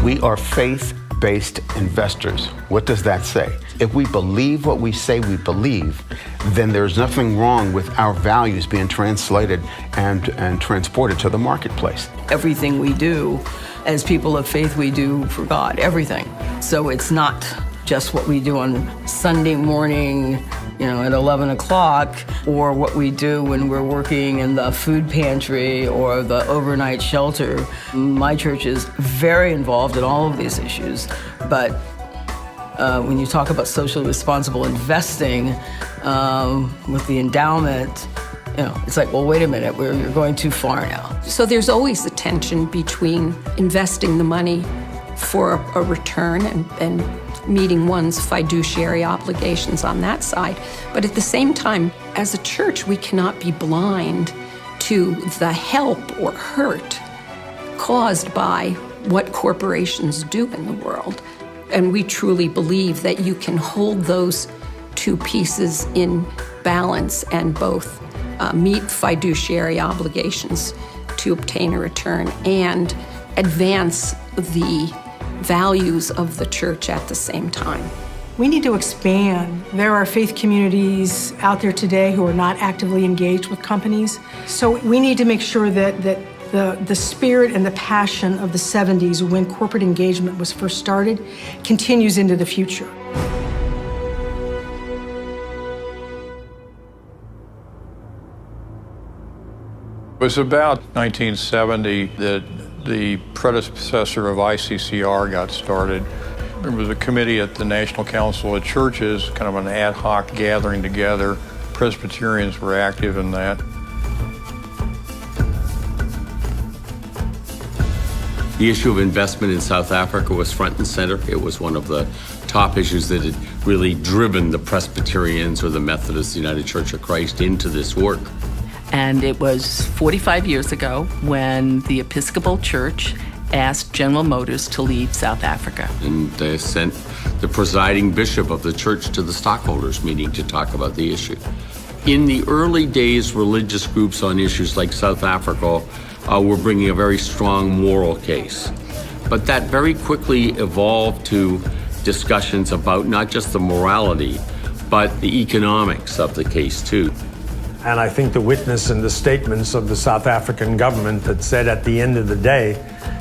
We are faith-based investors. What does that say? If we believe what we say we believe, then there's nothing wrong with our values being translated and transported to the marketplace. Everything we do as people of faith, we do for God, everything. So it's not just what we do on Sunday morning, at 11 o'clock, or what we do when we're working in the food pantry or the overnight shelter. My church is very involved in all of these issues, but when you talk about socially responsible investing with the endowment, it's like, well, wait a minute, you're going too far now. So there's always a tension between investing the money for a return and meeting one's fiduciary obligations on that side. But at the same time, as a church, we cannot be blind to the help or hurt caused by what corporations do in the world. And we truly believe that you can hold those two pieces in balance and both meet fiduciary obligations to obtain a return and advance the values of the church at the same time. We need to expand. There are faith communities out there today who are not actively engaged with companies. So we need to make sure that the spirit and the passion of the 70s when corporate engagement was first started continues into the future. It was about 1970 that the predecessor of ICCR got started. There was a committee at the National Council of Churches, kind of an ad hoc gathering together. Presbyterians were active in that. The issue of investment in South Africa was front and center. It was one of the top issues that had really driven the Presbyterians or the Methodist United Church of Christ into this work. And it was 45 years ago when the Episcopal Church asked General Motors to leave South Africa. And they sent the presiding bishop of the church to the stockholders meeting to talk about the issue. In the early days, religious groups on issues like South Africa were bringing a very strong moral case. But that very quickly evolved to discussions about not just the morality, but the economics of the case too. And I think the witness and the statements of the South African government that said at the end of the day,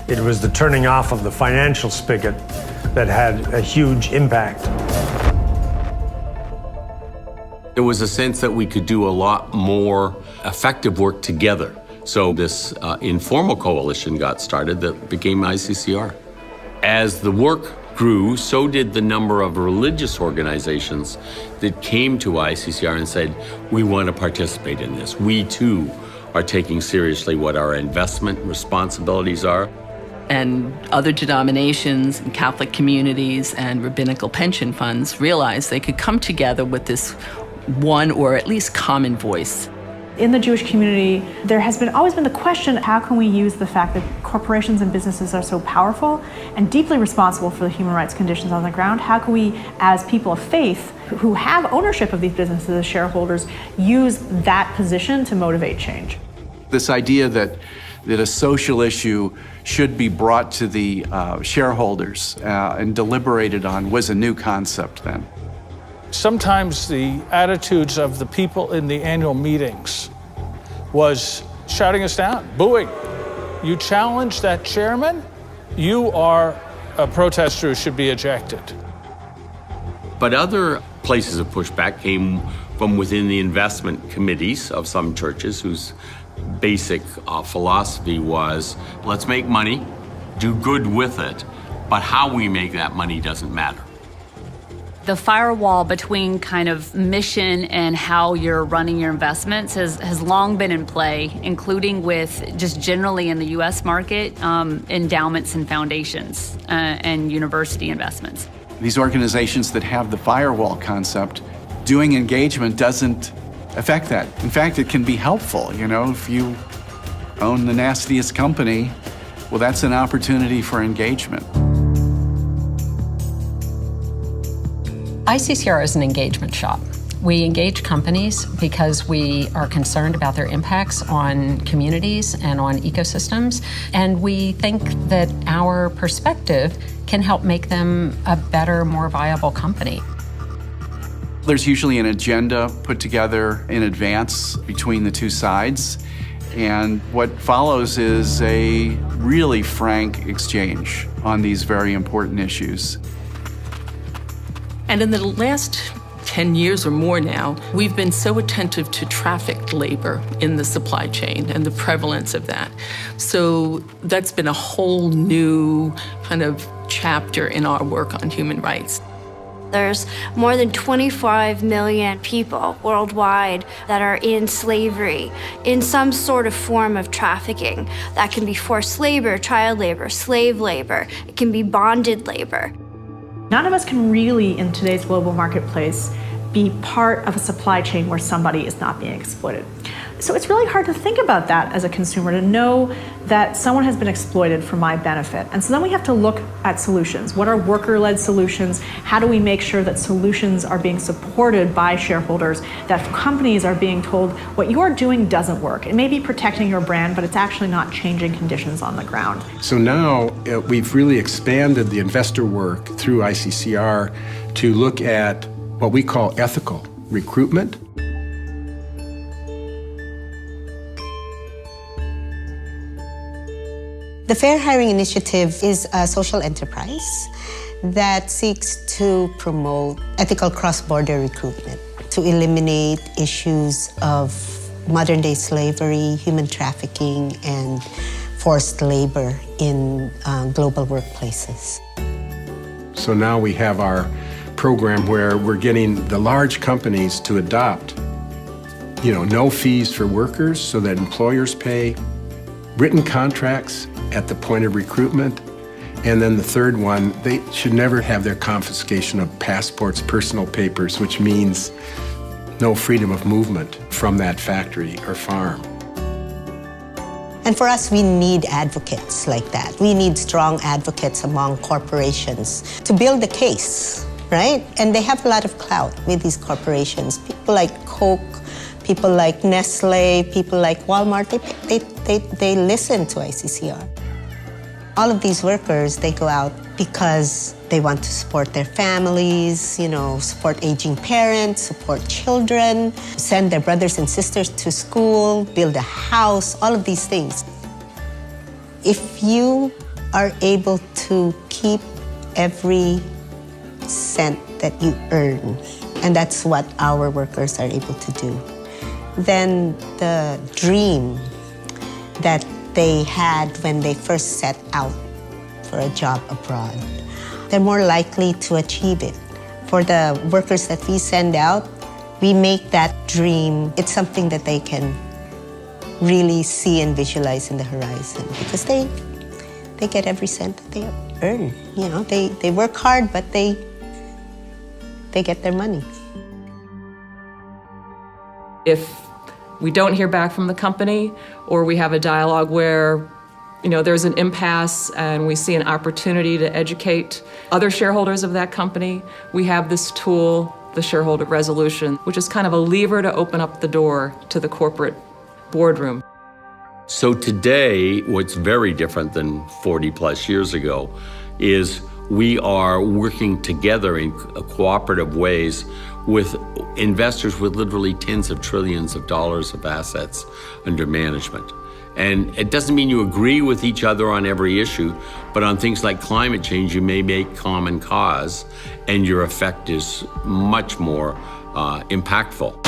it was the turning off of the financial spigot that had a huge impact. There was a sense that we could do a lot more effective work together. So this informal coalition got started that became ICCR. As the work grew, so did the number of religious organizations that came to ICCR and said, we want to participate in this. We too are taking seriously what our investment responsibilities are. And other denominations and Catholic communities and rabbinical pension funds realized they could come together with this one or at least common voice. In the Jewish community, there has always been the question, how can we use the fact that corporations and businesses are so powerful and deeply responsible for the human rights conditions on the ground? How can we, as people of faith who have ownership of these businesses as shareholders, use that position to motivate change? This idea that a social issue should be brought to the shareholders and deliberated on was a new concept then. Sometimes the attitudes of the people in the annual meetings was shouting us down, booing. You challenge that chairman, you are a protester who should be ejected. But other places of pushback came from within the investment committees of some churches whose basic philosophy was, let's make money, do good with it, but how we make that money doesn't matter. The firewall between kind of mission and how you're running your investments has long been in play, including with just generally in the U.S. market, endowments and foundations and university investments. These organizations that have the firewall concept, doing engagement doesn't affect that. In fact, it can be helpful. If you own the nastiest company, well, that's an opportunity for engagement. ICCR is an engagement shop. We engage companies because we are concerned about their impacts on communities and on ecosystems, and we think that our perspective can help make them a better, more viable company. There's usually an agenda put together in advance between the two sides, and what follows is a really frank exchange on these very important issues. And in the last 10 years or more now, we've been so attentive to trafficked labor in the supply chain and the prevalence of that. So that's been a whole new kind of chapter in our work on human rights. There's more than 25 million people worldwide that are in slavery, in some sort of form of trafficking. That can be forced labor, child labor, slave labor. It can be bonded labor. None of us can really, in today's global marketplace, be part of a supply chain where somebody is not being exploited. So it's really hard to think about that as a consumer, to know that someone has been exploited for my benefit. And so then we have to look at solutions. What are worker-led solutions? How do we make sure that solutions are being supported by shareholders, that companies are being told what you're doing doesn't work? It may be protecting your brand, but it's actually not changing conditions on the ground. So now we've really expanded the investor work through ICCR to look at what we call ethical recruitment. The Fair Hiring Initiative is a social enterprise that seeks to promote ethical cross-border recruitment, to eliminate issues of modern-day slavery, human trafficking, and forced labor in global workplaces. So now we have our program where we're getting the large companies to adopt, no fees for workers so that employers pay, written contracts at the point of recruitment, and then the third one, they should never have their confiscation of passports, personal papers, which means no freedom of movement from that factory or farm. And for us, we need advocates like that. We need strong advocates among corporations to build the case, right? And they have a lot of clout with these corporations. People like Coke, people like Nestle, people like Walmart, they listen to ICCR. All of these workers, they go out because they want to support their families, support aging parents, support children, send their brothers and sisters to school, build a house, all of these things. If you are able to keep every cent that you earn, and that's what our workers are able to do, then the dream that they had when they first set out for a job abroad, they're more likely to achieve it. For the workers that we send out, we make that dream, it's something that they can really see and visualize in the horizon, because they get every cent that they earn. They work hard, but they get their money. If we don't hear back from the company, or we have a dialogue where there's an impasse and we see an opportunity to educate other shareholders of that company, we have this tool, the shareholder resolution, which is kind of a lever to open up the door to the corporate boardroom. So today, what's very different than 40 plus years ago is we are working together in cooperative ways with investors with literally tens of trillions of dollars of assets under management. And it doesn't mean you agree with each other on every issue, but on things like climate change, you may make common cause, and your effect is much more impactful.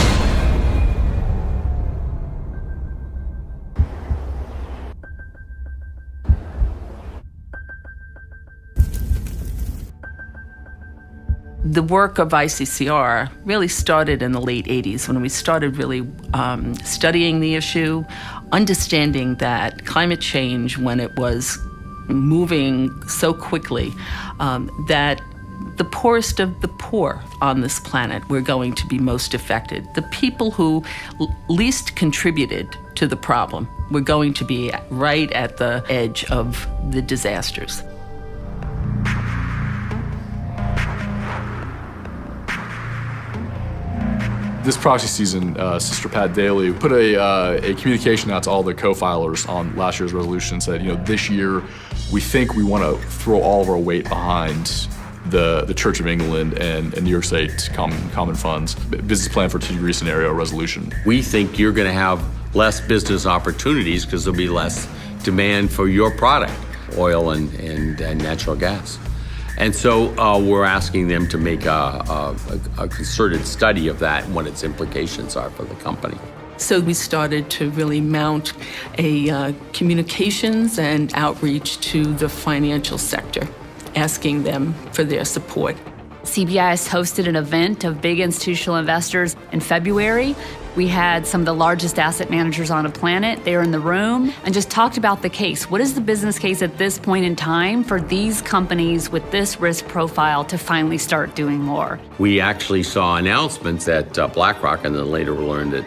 The work of ICCR really started in the late 80s when we started really studying the issue, understanding that climate change, when it was moving so quickly, that the poorest of the poor on this planet were going to be most affected. The people who least contributed to the problem were going to be right at the edge of the disasters. This proxy season, Sister Pat Daly put a communication out to all the co-filers on last year's resolution and said, this year we think we want to throw all of our weight behind the Church of England and New York State Common Fund's business plan for 2-degree scenario resolution. We think you're going to have less business opportunities because there'll be less demand for your product, oil and natural gas. And so we're asking them to make a concerted study of that and what its implications are for the company. So we started to really mount a communications and outreach to the financial sector, asking them for their support. CBIS hosted an event of big institutional investors in February. We had some of the largest asset managers on the planet. They were in the room and just talked about the case. What is the business case at this point in time for these companies with this risk profile to finally start doing more? We actually saw announcements at BlackRock, and then later we learned that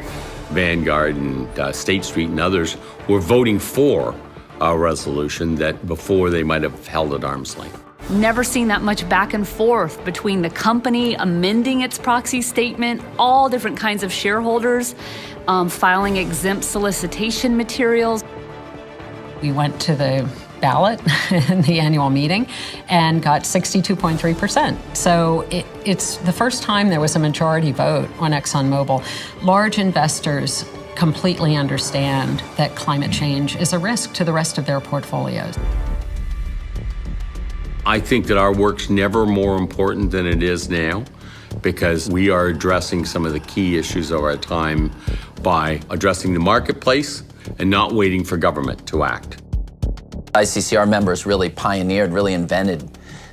Vanguard and State Street and others were voting for a resolution that before they might have held at arm's length. Never seen that much back and forth between the company amending its proxy statement, all different kinds of shareholders filing exempt solicitation materials. We went to the ballot in the annual meeting and got 62.3%. So it's the first time there was a majority vote on ExxonMobil. Large investors completely understand that climate change is a risk to the rest of their portfolios. I think that our work's never more important than it is now because we are addressing some of the key issues of our time by addressing the marketplace and not waiting for government to act. ICCR members really pioneered, really invented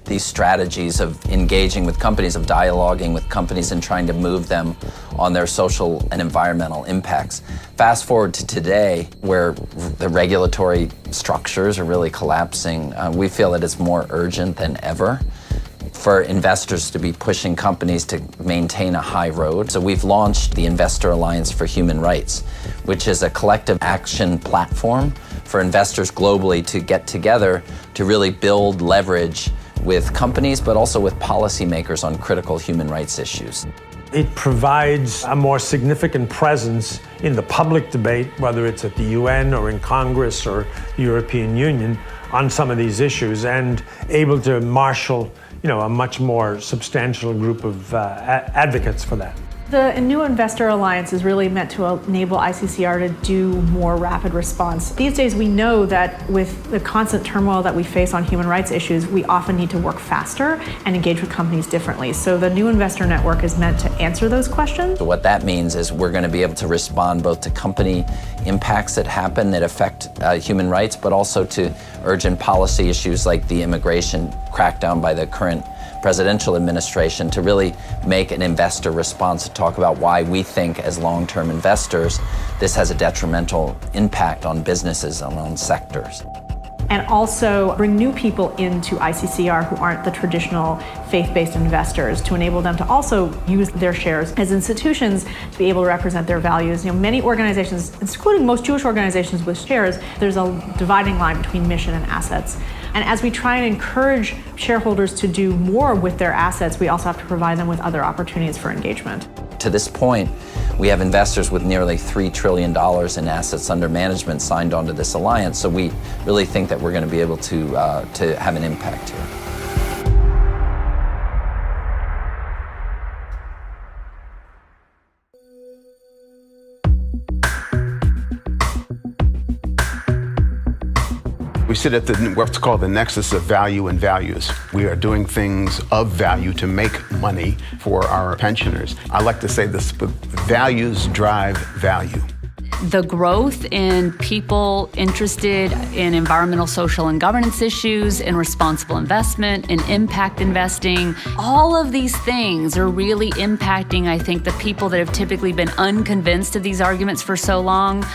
these strategies of engaging with companies, of dialoguing with companies and trying to move them on their social and environmental impacts. Fast forward to today, where the regulatory structures are really collapsing, we feel that it's more urgent than ever for investors to be pushing companies to maintain a high road. So we've launched the Investor Alliance for Human Rights, which is a collective action platform for investors globally to get together to really build leverage with companies, but also with policymakers on critical human rights issues. It provides a more significant presence in the public debate, whether it's at the UN or in Congress or the European Union, on some of these issues, and able to marshal, a much more substantial group of advocates for that. The new Investor Alliance is really meant to enable ICCR to do more rapid response. These days, we know that with the constant turmoil that we face on human rights issues, we often need to work faster and engage with companies differently. So the new Investor Network is meant to answer those questions. So what that means is we're going to be able to respond both to company impacts that happen that affect human rights, but also to urgent policy issues like the immigration crackdown by the current presidential administration, to really make an investor response to talk about why we think as long-term investors this has a detrimental impact on businesses and on sectors. And also bring new people into ICCR who aren't the traditional faith-based investors, to enable them to also use their shares as institutions to be able to represent their values. Many organizations, including most Jewish organizations with shares, there's a dividing line between mission and assets. And as we try and encourage shareholders to do more with their assets, we also have to provide them with other opportunities for engagement. To this point, we have investors with nearly $3 trillion in assets under management signed onto this alliance, so we really think that we're going to be able to have an impact here. We sit at what's called the nexus of value and values. We are doing things of value to make money for our pensioners. I like to say this, but values drive value. The growth in people interested in environmental, social, and governance issues, in responsible investment, in impact investing, all of these things are really impacting, I think, the people that have typically been unconvinced of these arguments for so long,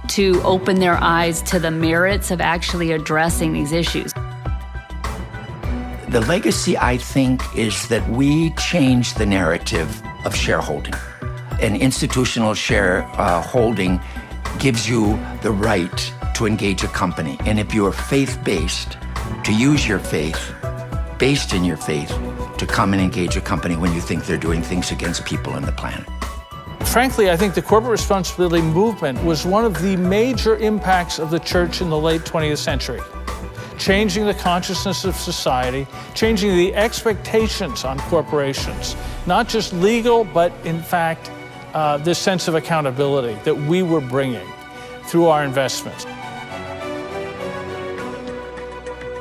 to open their eyes to the merits of actually addressing these issues. The legacy, I think, is that we change the narrative of shareholding. An institutional shareholding gives you the right to engage a company. And if you are faith-based, to use your faith, based in your faith, to come and engage a company when you think they're doing things against people and the planet. Frankly, I think the corporate responsibility movement was one of the major impacts of the church in the late 20th century. Changing the consciousness of society, changing the expectations on corporations, not just legal, but in fact, this sense of accountability that we were bringing through our investments.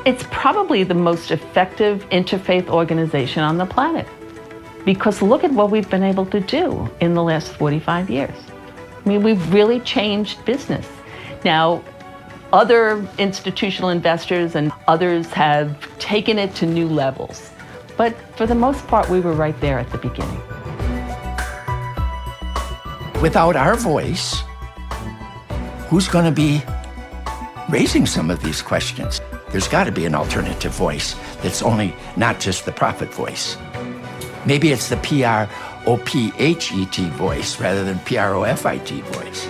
It's probably the most effective interfaith organization on the planet, because look at what we've been able to do in the last 45 years. I mean, we've really changed business. Now, other institutional investors and others have taken it to new levels, but for the most part, we were right there at the beginning. Without our voice, who's going to be raising some of these questions? There's got to be an alternative voice that's only not just the profit voice. Maybe it's the PROPHET voice rather than PROFIT voice.